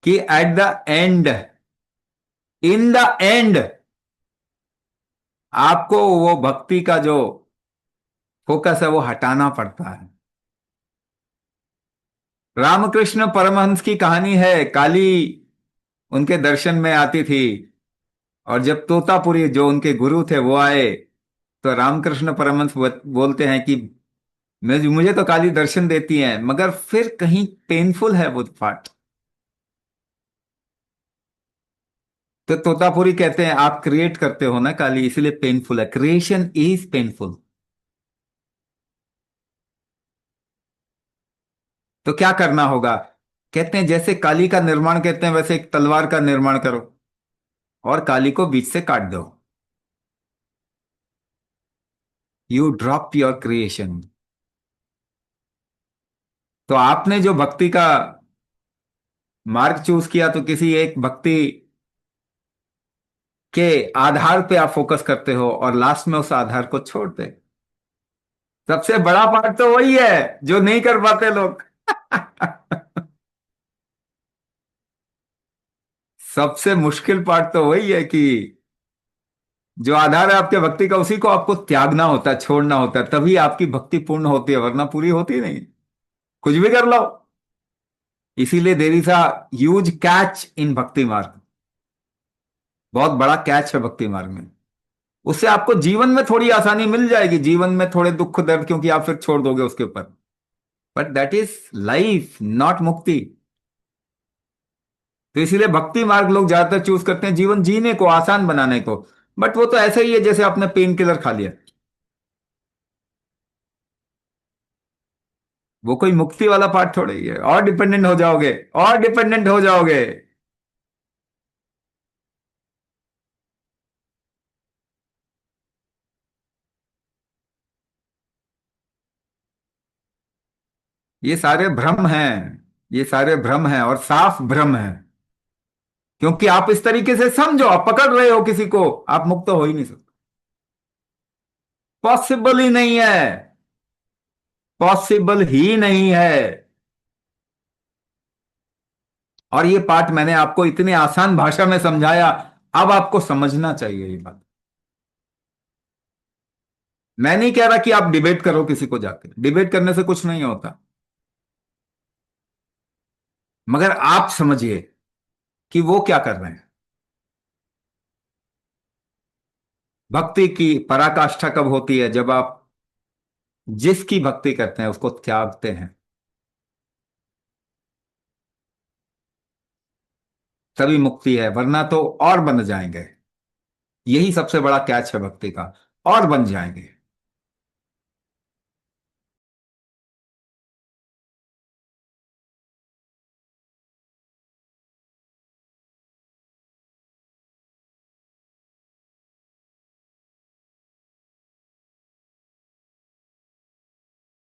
कि at the end, in the end, आपको वो भक्ति का जो फोकस है वो हटाना पड़ता है। रामकृष्ण परमहंस की कहानी है, काली उनके दर्शन में आती थी, और जब तोतापुरी जो उनके गुरु थे वो आए, तो रामकृष्ण परमहंस बोलते हैं कि मुझे तो काली दर्शन देती हैं, मगर फिर कहीं पेनफुल है वो पार्ट। तो तोतापुरी कहते हैं आप क्रिएट करते हो ना काली, इसलिए पेनफुल है, क्रिएशन इज पेनफुल। तो क्या करना होगा? कहते हैं जैसे काली का निर्माण कहते हैं, वैसे एक तलवार का निर्माण करो और काली को बीच से काट दो। You drop your creation. तो आपने जो भक्ति का मार्ग चूज किया, तो किसी एक भक्ति के आधार पे आप फोकस करते हो और लास्ट में उस आधार को छोड़ दे। सबसे बड़ा पार्ट तो वही है जो नहीं कर पाते लोग। सबसे मुश्किल पार्ट तो वही है कि जो आधार है आपके भक्ति का, उसी को आपको त्यागना होता है, छोड़ना होता है, तभी आपकी भक्ति पूर्ण होती है, वरना पूरी होती नहीं। कुछ भी कर लो। इसीलिए there is a huge catch in bhakti marg. बहुत बड़ा कैच है भक्ति मार्ग में। उससे आपको जीवन में थोड़ी आसानी मिल जाएगी, जीवन में थोड़े दुख दर्द, क्योंकि आप फिर छोड़ दोगे उसके ऊपर। But that is life, not मुक्ति। तो इसीलिए भक्ति मार्ग लोग ज्यादातर चूज करते हैं जीवन जीने को, आसान बनाने को। बट वो तो ऐसा ही है जैसे आपने पेन किलर खा लिया। वो कोई मुक्ति वाला पार्ट थोड़ा ही है, और डिपेंडेंट हो जाओगे, और डिपेंडेंट हो जाओगे। ये सारे भ्रम हैं, ये सारे भ्रम हैं, और साफ भ्रम है। क्योंकि आप इस तरीके से समझो, आप पकड़ रहे हो किसी को, आप मुक्त हो ही नहीं सकते। पॉसिबल ही नहीं है, पॉसिबल ही नहीं है। और ये पार्ट मैंने आपको इतने आसान भाषा में समझाया, अब आपको समझना चाहिए ये बात। मैं नहीं कह रहा कि आप डिबेट करो किसी को जाके, डिबेट करने से कुछ नहीं होता। मगर आप समझिए कि वो क्या कर रहे हैं। भक्ति की पराकाष्ठा कब होती है? जब आप जिसकी भक्ति करते हैं उसको त्यागते हैं, तभी मुक्ति है, वरना तो और बन जाएंगे। यही सबसे बड़ा कैच है भक्ति का, और बन जाएंगे।